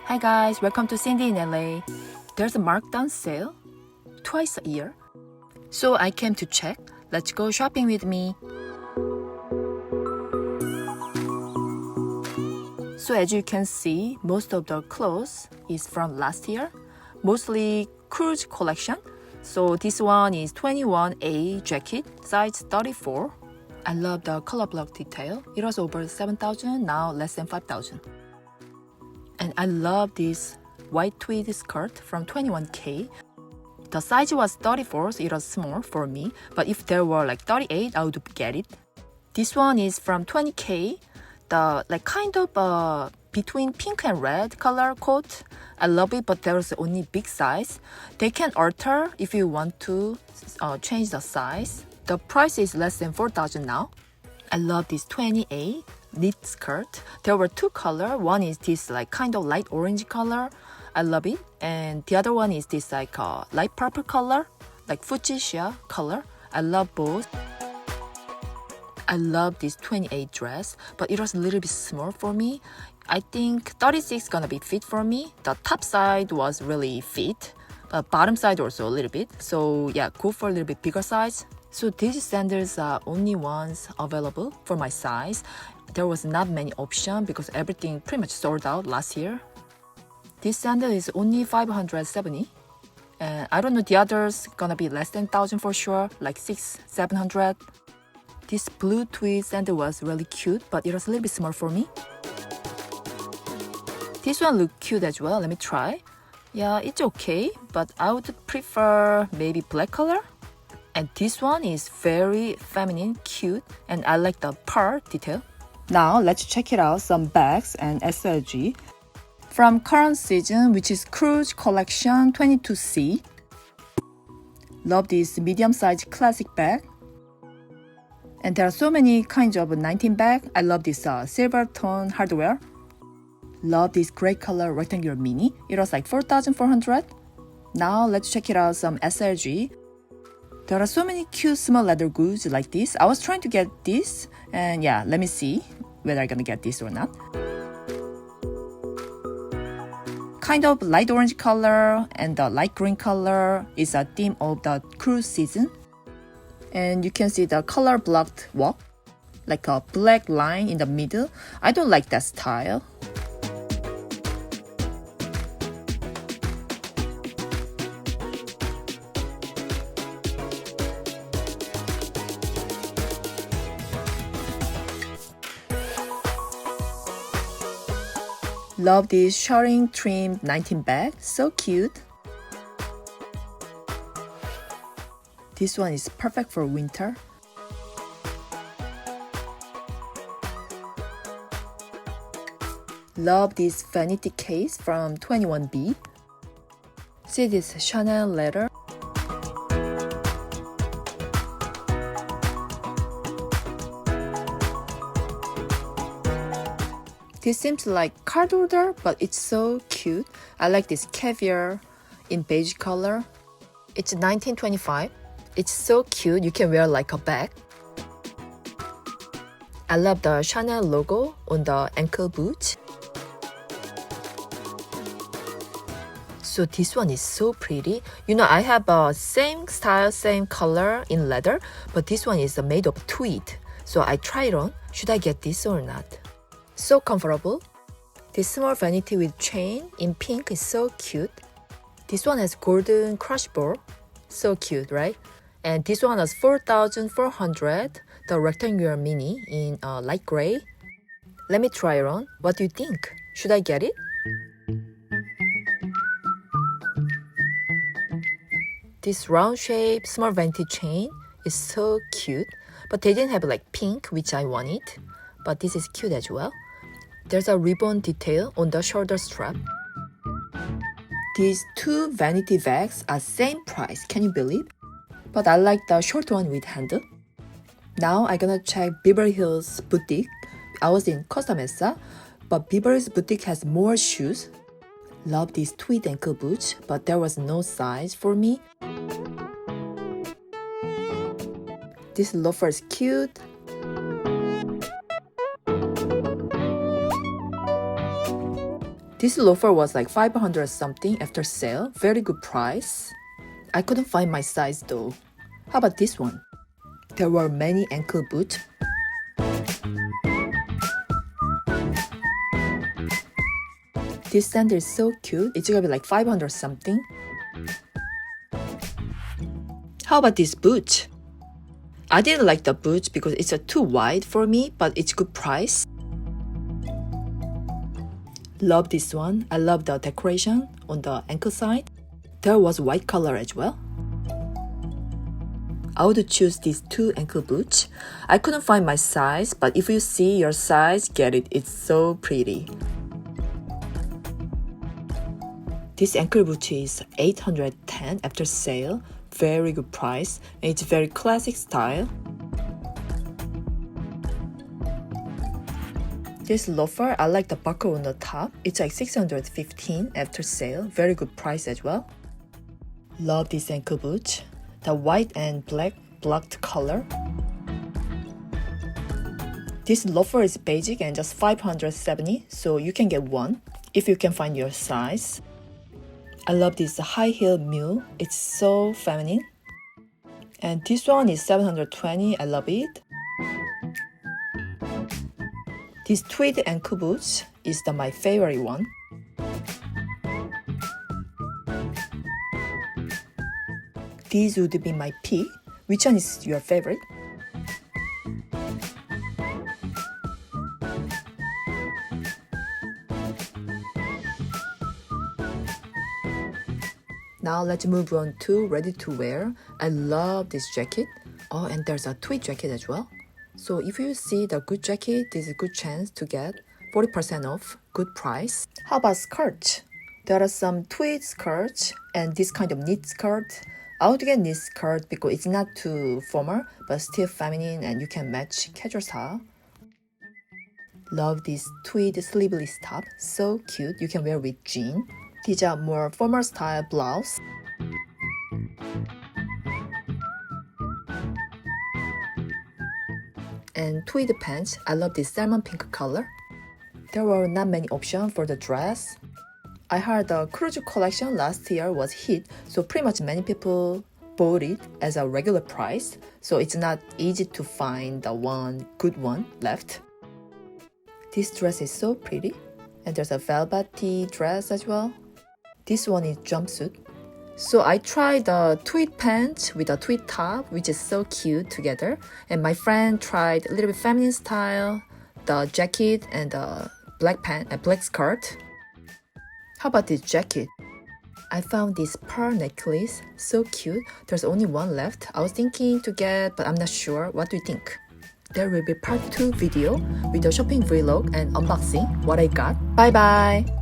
Hi guys, welcome to Cindy in LA. There's a markdown sale twice a year. So I came to check. Let's go shopping with me. So as you can see, most of the clothes is from last year. Mostly cruise collection. So this one is 21A jacket, size 34. I love the color block detail. It was over 7,000, now less than 5,000. And I love this white tweed skirt from 21K. The size was 34, so it was small for me. But if there were like 38, I would get it. This one is from 20K. The kind of between pink and red color coat. I love it, but there's only big size. They can alter if you want to change the size. The price is less than 4,000 now. I love this 20A knit skirt. There were two colors. One is this kind of light orange color. I love it. And the other one is this light purple color, like fuchsia color. I love both. I love this 28 dress, but it was a little bit small for me. I think 36 gonna be fit for me. The top side was really fit, but bottom side also a little bit. So yeah, go for a little bit bigger size. So these sandals are only ones available for my size. There was not many options because everything pretty much sold out last year. This sandal is only 570. And I don't know, the others gonna be less than 1,000 for sure, like 600-700. This blue tweed sandal was really cute, but it was a little bit small for me. This one looked cute as well. Let me try. Yeah, it's okay, but I would prefer maybe black color. And this one is very feminine, cute, and I like the pearl detail. Now let's check it out, some bags and SLG. From current season, which is Cruise Collection 22C. Love this medium-sized classic bag. And there are so many kinds of 19 bag. I love this silver tone hardware. Love this gray color rectangular mini. It was like 4,400. Now let's check it out, some SLG. There are so many cute small leather goods like this. I was trying to get this, and yeah, let me see whether I'm gonna get this or not. Kind of light orange color and the light green color is a theme of the cruise season. And you can see the color blocked walk, like a black line in the middle. I don't like that style. Love this shirring trimmed 19 bag, so cute. This one is perfect for winter. Love this vanity case from 21B. See this Chanel leather. This seems like card holder, but it's so cute. I like this caviar in beige color. It's 1925. It's so cute. You can wear like a bag. I love the Chanel logo on the ankle boot. So this one is so pretty. You know, I have a same style, same color in leather, but this one is made of tweed. So I tried on. Should I get this or not? So comfortable. This small vanity with chain in pink is so cute. This one has golden crush ball. So cute, right? And this one has 4,400. The rectangular mini in light gray. Let me try it on. What do you think? Should I get it? This round shape small vanity chain is so cute. But they didn't have like pink, which I wanted. But this is cute as well. There's a ribbon detail on the shoulder strap. These two vanity bags are same price, can you believe? But I like the short one with handle. Now I'm gonna check Beverly Hills boutique. I was in Costa Mesa, but Beverly Hills boutique has more shoes. Love these tweed ankle boots, but there was no size for me. This loafer is cute. This loafer was like 500 something after sale. Very good price. I couldn't find my size though. How about this one? There were many ankle boots. This sandal is so cute. It's gonna be like 500 something. How about this boot? I didn't like the boots because it's too wide for me, but it's good price. Love this one. I love the decoration on the ankle side. There was white color as well. I would choose these two ankle boots. I couldn't find my size, but if you see your size, get it. It's so pretty. This ankle boot is 810 after sale. Very good price. And it's very classic style. This loafer, I like the buckle on the top. It's like 615 after sale. Very good price as well. Love this ankle boot. The white and black blocked color. This loafer is basic and just 570, so you can get one if you can find your size. I love this high heel mule. It's so feminine. And this one is 720. I love it. This tweed ankle boots is my favorite one. These would be my pick. Which one is your favorite? Now let's move on to ready to wear. I love this jacket. Oh, and there's a tweed jacket as well. So if you see the good jacket, this is a good chance to get 40% off, good price. How about skirts? There are some tweed skirts and this kind of knit skirt. I would get knit skirt because it's not too formal, but still feminine and you can match casual style. Love this tweed sleeveless top, so cute. You can wear with jeans. These are more formal style blouse. And tweed pants. I love this salmon pink color. There were not many options for the dress. I heard the cruise collection last year was hit, so pretty much many people bought it as a regular price, so it's not easy to find the one good one left. This dress is so pretty, and there's a velvety dress as well. This one is jumpsuit. So I tried the tweed pants with a tweed top, which is so cute together, and my friend tried a little bit feminine style, the jacket and the black pant and black skirt. How about this jacket? I found this pearl necklace, so cute. There's only one left. I was thinking to get, but I'm not sure. What do you think? There will be part 2 video with the shopping vlog and unboxing what I got. Bye bye!